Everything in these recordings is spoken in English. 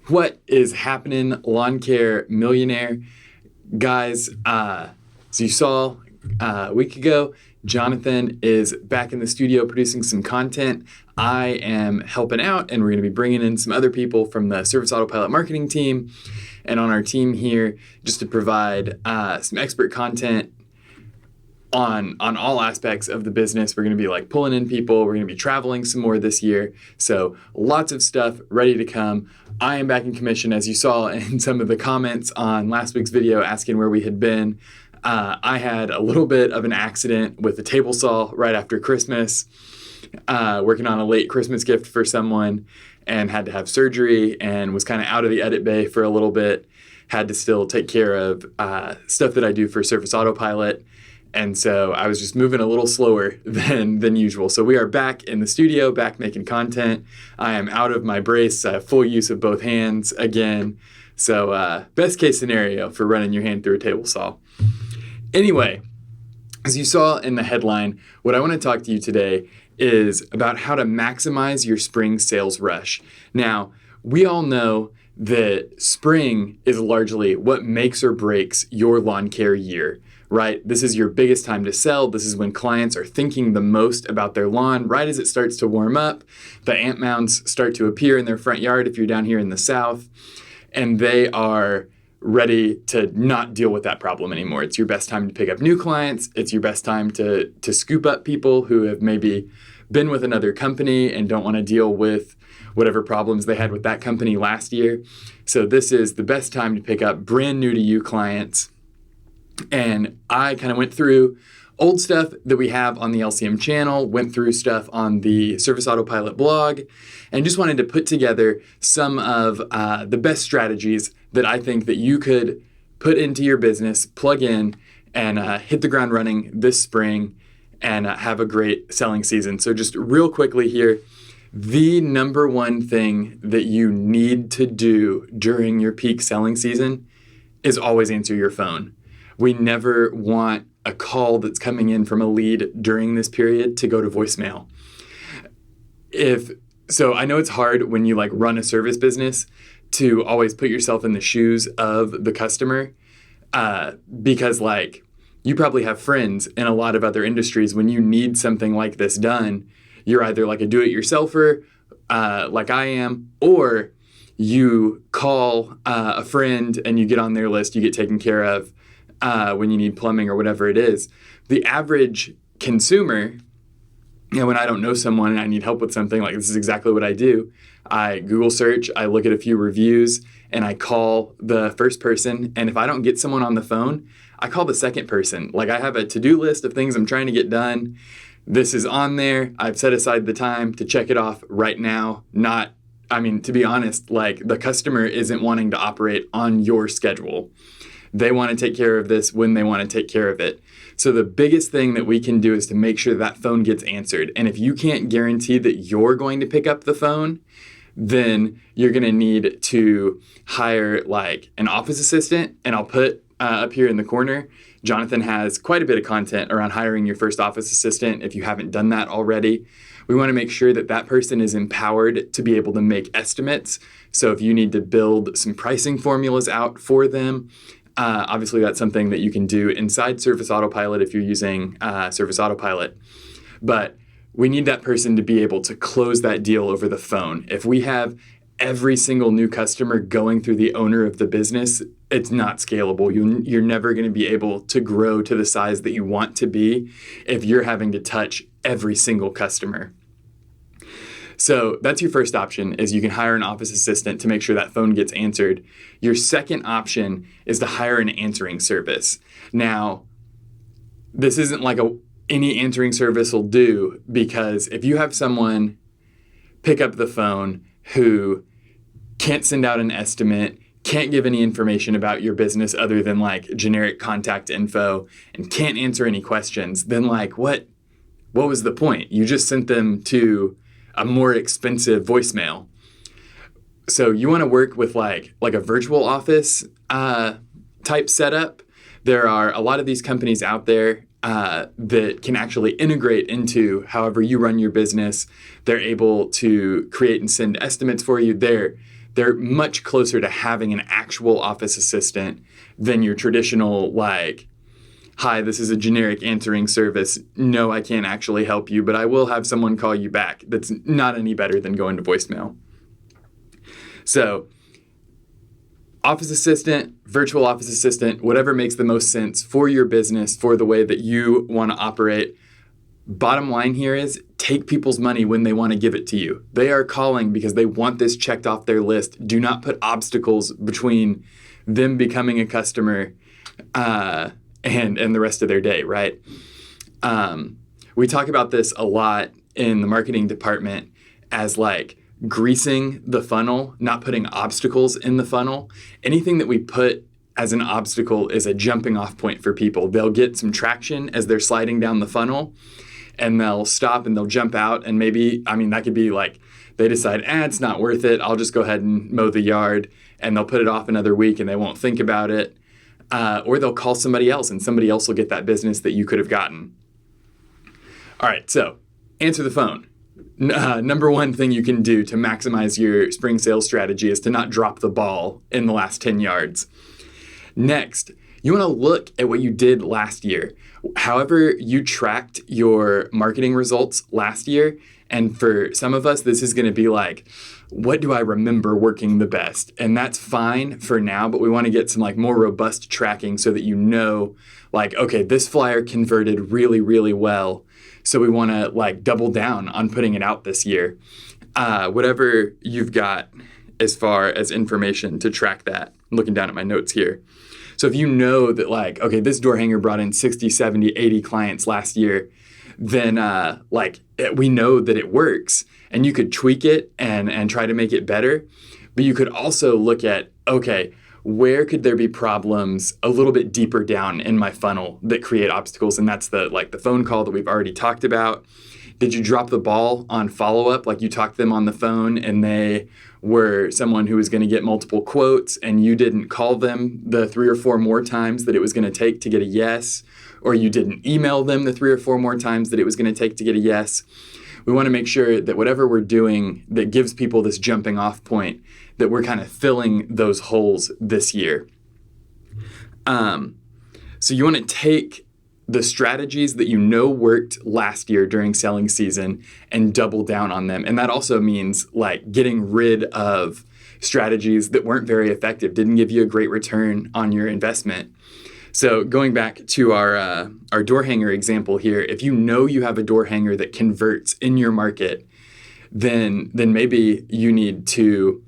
What is happening, lawn care millionaire guys? As you saw a week ago, Jonathan is back in the studio producing some content. I am helping out, and we're going to be bringing in some other people from the Service Autopilot marketing team and on our team here just to provide some expert content on all aspects of the business. We're going to be like pulling in people. We're going to be traveling some more this year. So lots of stuff ready to come. I am back in commission, as you saw in some of the comments on last week's video asking where we had been. I had a little bit of an accident with a table saw right after Christmas, working on a late Christmas gift for someone, and had to have surgery and was kind of out of the edit bay for a little bit. Had to still take care of stuff that I do for Service Autopilot. And so I was just moving a little slower than usual. So we are back in the studio, back making content. I am out of my brace, full use of both hands again. So best case scenario for running your hand through a table saw. Anyway, as you saw in the headline, what I want to talk to you today is about how to maximize your spring sales rush. Now, we all know that spring is largely what makes or breaks your lawn care year. Right? This is your biggest time to sell. This is when clients are thinking the most about their lawn. Right as it starts to warm up, the ant mounds start to appear in their front yard if you're down here in the South, and they are ready to not deal with that problem anymore. It's your best time to pick up new clients. It's your best time to scoop up people who have maybe been with another company and don't want to deal with whatever problems they had with that company last year. So this is the best time to pick up brand new to you clients. And I kind of went through old stuff that we have on the LCM channel, went through stuff on the Service Autopilot blog, and just wanted to put together some of the best strategies that I think that you could put into your business, plug in, and hit the ground running this spring and have a great selling season. So just real quickly here, the number one thing that you need to do during your peak selling season is always answer your phone. We never want a call that's coming in from a lead during this period to go to voicemail. So I know it's hard when you like run a service business to always put yourself in the shoes of the customer, because like you probably have friends in a lot of other industries. When you need something like this done, you're either like a do-it-yourselfer, like I am, or you call a friend and you get on their list, you get taken care of when you need plumbing or whatever it is. The average consumer, when I don't know someone and I need help with something, like this is exactly what I do. I Google search, I look at a few reviews, and I call the first person. And if I don't get someone on the phone, I call the second person. Like I have a to-do list of things I'm trying to get done. This is on there. I've set aside the time to check it off right now. To be honest, like the customer isn't wanting to operate on your schedule. They want to take care of this when they want to take care of it. So the biggest thing that we can do is to make sure that phone gets answered. And if you can't guarantee that you're going to pick up the phone, then you're going to need to hire like an office assistant. And I'll put up here in the corner, Jonathan has quite a bit of content around hiring your first office assistant if you haven't done that already. We want to make sure that that person is empowered to be able to make estimates. So if you need to build some pricing formulas out for them, obviously, that's something that you can do inside Service Autopilot if you're using Service Autopilot. But we need that person to be able to close that deal over the phone. If we have every single new customer going through the owner of the business, it's not scalable. You're never going to be able to grow to the size that you want to be if you're having to touch every single customer. So that's your first option, is you can hire an office assistant to make sure that phone gets answered. Your second option is to hire an answering service. Now, this isn't like any answering service will do, because if you have someone pick up the phone who can't send out an estimate, can't give any information about your business other than like generic contact info, and can't answer any questions, then like what was the point? You just sent them to a more expensive voicemail. So you want to work with like a virtual office type setup. There are a lot of these companies out there that can actually integrate into however you run your business. They're able to create and send estimates for you. they're much closer to having an actual office assistant than your traditional, like, hi, this is a generic answering service. No, I can't actually help you, but I will have someone call you back. That's not any better than going to voicemail. So, office assistant, virtual office assistant, whatever makes the most sense for your business, for the way that you want to operate. Bottom line here is take people's money when they want to give it to you. They are calling because they want this checked off their list. Do not put obstacles between them becoming a customer and the rest of their day, right? We talk about this a lot in the marketing department as like greasing the funnel, not putting obstacles in the funnel. Anything that we put as an obstacle is a jumping off point for people. They'll get some traction as they're sliding down the funnel, and they'll stop and they'll jump out. And maybe, that could be like they decide, it's not worth it. I'll just go ahead and mow the yard, and they'll put it off another week and they won't think about it. Or they'll call somebody else and somebody else will get that business that you could have gotten. All right, so answer the phone. Number one thing you can do to maximize your spring sales strategy is to not drop the ball in the last 10 yards. Next, you want to look at what you did last year. However you tracked your marketing results last year, and for some of us, this is going to be like, what do I remember working the best? And that's fine for now, but we want to get some like more robust tracking so that you know, like, okay, this flyer converted really, really well. So we want to like double down on putting it out this year. Whatever you've got as far as information to track that. I'm looking down at my notes here. So if you know that like, okay, this door hanger brought in 60, 70, 80 clients last year, then we know that it works, and you could tweak it and try to make it better. But you could also look at, okay, where could there be problems a little bit deeper down in my funnel that create obstacles? And that's the phone call that we've already talked about. Did you drop the ball on follow-up? Like you talked to them on the phone and they were someone who was going to get multiple quotes and you didn't call them the 3 or 4 more times that it was going to take to get a yes, or you didn't email them the 3 or 4 more times that it was going to take to get a yes. We want to make sure that whatever we're doing that gives people this jumping off point, that we're kind of filling those holes this year. So you want to take the strategies that you know worked last year during selling season and double down on them. And that also means like getting rid of strategies that weren't very effective, didn't give you a great return on your investment. So going back to our door hanger example here, if you know you have a door hanger that converts in your market, then maybe you need to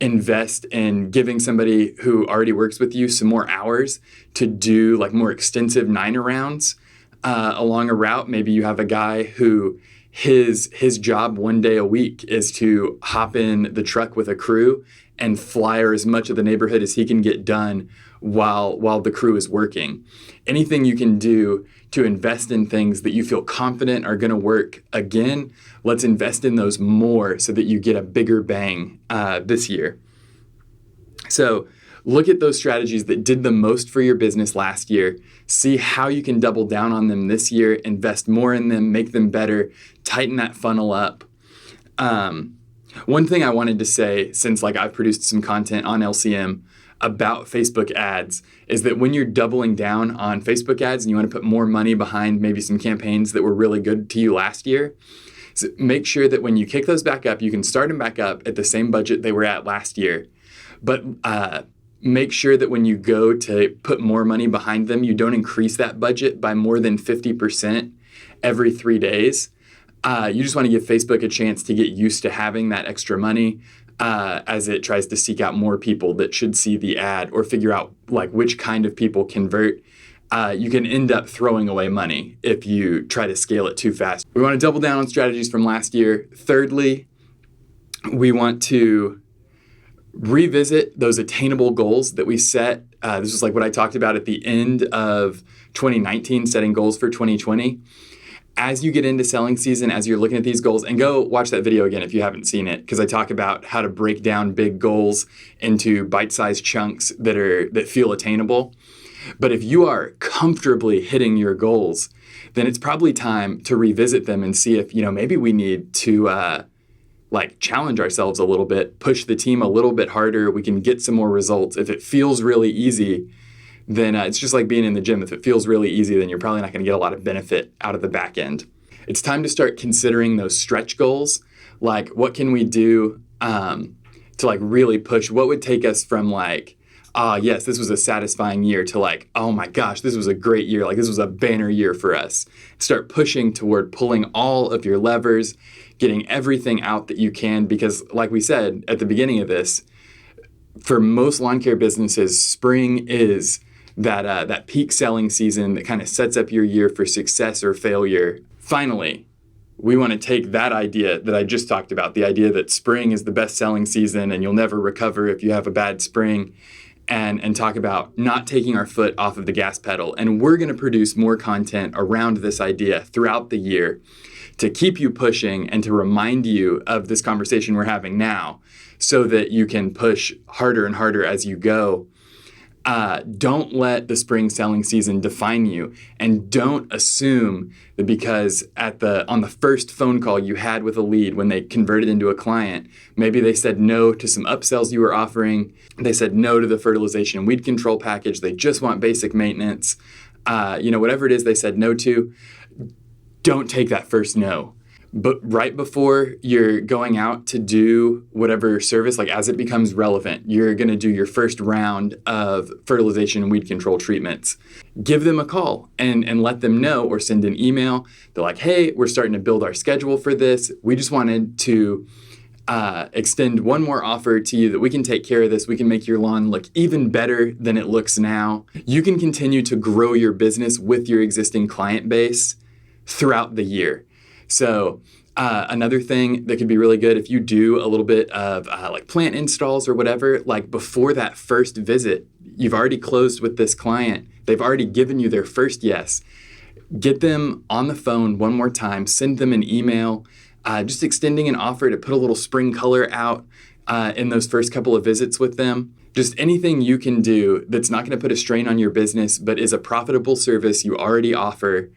invest in giving somebody who already works with you some more hours to do like more extensive 9-arounds along a route. Maybe you have a guy who his job one day a week is to hop in the truck with a crew and flyer as much of the neighborhood as he can get done while the crew is working. Anything you can do to invest in things that you feel confident are going to work again, let's invest in those more so that you get a bigger bang this year. So look at those strategies that did the most for your business last year. See how you can double down on them this year, invest more in them, make them better, tighten that funnel up. One thing I wanted to say, since like I've produced some content on LCM about Facebook ads, is that when you're doubling down on Facebook ads and you want to put more money behind maybe some campaigns that were really good to you last year, so make sure that when you kick those back up, you can start them back up at the same budget they were at last year. But make sure that when you go to put more money behind them, you don't increase that budget by more than 50% every 3 days. You just want to give Facebook a chance to get used to having that extra money as it tries to seek out more people that should see the ad or figure out like which kind of people convert. You can end up throwing away money if you try to scale it too fast. We want to double down on strategies from last year. Thirdly, we want to revisit those attainable goals that we set. This was like what I talked about at the end of 2019, setting goals for 2020. As you get into selling season, as you're looking at these goals, and go watch that video again if you haven't seen it, because I talk about how to break down big goals into bite-sized chunks that feel attainable. But if you are comfortably hitting your goals, then it's probably time to revisit them and see if, maybe we need to like challenge ourselves a little bit, push the team a little bit harder, we can get some more results. If it feels really easy, then it's just like being in the gym. If it feels really easy, then you're probably not going to get a lot of benefit out of the back end. It's time to start considering those stretch goals. Like, what can we do to like really push? What would take us from like, yes, this was a satisfying year, to like, oh my gosh, this was a great year. Like, this was a banner year for us. Start pushing toward pulling all of your levers, getting everything out that you can, because like we said at the beginning of this, for most lawn care businesses, spring is that peak selling season that kind of sets up your year for success or failure. Finally, we want to take that idea that I just talked about, the idea that spring is the best selling season and you'll never recover if you have a bad spring, and talk about not taking our foot off of the gas pedal. And we're going to produce more content around this idea throughout the year to keep you pushing and to remind you of this conversation we're having now, so that you can push harder and harder as you go. Don't let the spring selling season define you, and don't assume that because on the first phone call you had with a lead, when they converted into a client, maybe they said no to some upsells you were offering, they said no to the fertilization and weed control package, they just want basic maintenance, whatever it is they said no to, don't take that first no. But right before you're going out to do whatever service, like as it becomes relevant, you're going to do your first round of fertilization and weed control treatments. Give them a call and let them know, or send an email. They're like, hey, we're starting to build our schedule for this. We just wanted to extend one more offer to you that we can take care of this. We can make your lawn look even better than it looks now. You can continue to grow your business with your existing client base throughout the year. So another thing that could be really good, if you do a little bit of like plant installs or whatever, like before that first visit, you've already closed with this client. They've already given you their first yes. Get them on the phone one more time, send them an email, just extending an offer to put a little spring color out in those first couple of visits with them. Just anything you can do that's not going to put a strain on your business, but is a profitable service you already offer.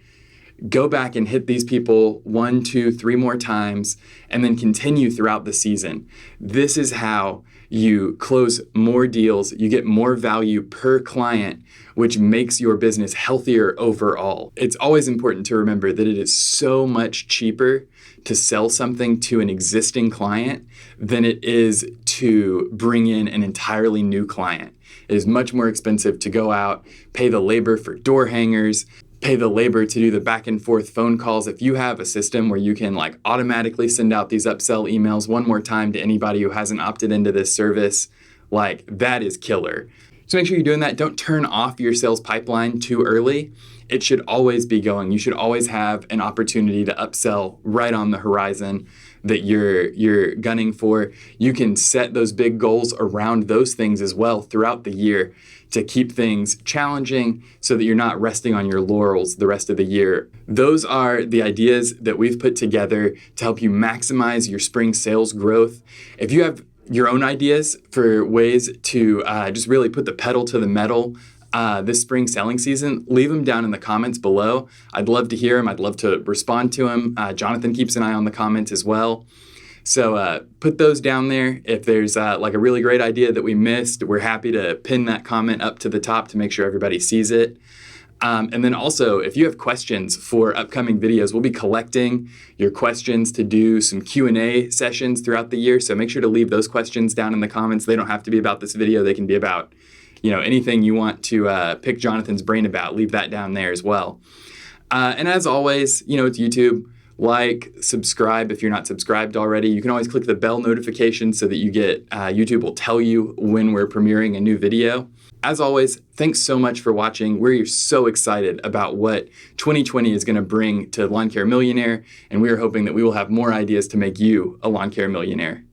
Go back and hit these people 1, 2, 3 more times, and then continue throughout the season. This is how you close more deals, you get more value per client, which makes your business healthier overall. It's always important to remember that it is so much cheaper to sell something to an existing client than it is to bring in an entirely new client. It is much more expensive to go out, pay the labor for door hangers, pay the labor to do the back and forth phone calls. If you have a system where you can like automatically send out these upsell emails one more time to anybody who hasn't opted into this service, like that is killer. So make sure you're doing that. Don't turn off your sales pipeline too early. It should always be going. You should always have an opportunity to upsell right on the horizon that you're gunning for. You can set those big goals around those things as well throughout the year to keep things challenging so that you're not resting on your laurels the rest of the year. Those are the ideas that we've put together to help you maximize your spring sales growth. If you have your own ideas for ways to just really put the pedal to the metal this spring selling season, leave them down in the comments below. I'd love to hear them. I'd love to respond to them. Jonathan keeps an eye on the comments as well. So put those down there. If there's like a really great idea that we missed, we're happy to pin that comment up to the top to make sure everybody sees it. And then also, if you have questions for upcoming videos, we'll be collecting your questions to do some Q&A sessions throughout the year. So make sure to leave those questions down in the comments. They don't have to be about this video. They can be about, anything you want to pick Jonathan's brain about. Leave that down there as well. And as always, it's YouTube. Like, subscribe if you're not subscribed already. You can always click the bell notification so that you get, YouTube will tell you when we're premiering a new video. As always, thanks so much for watching. We're so excited about what 2020 is going to bring to Lawn Care Millionaire, and we are hoping that we will have more ideas to make you a Lawn Care Millionaire.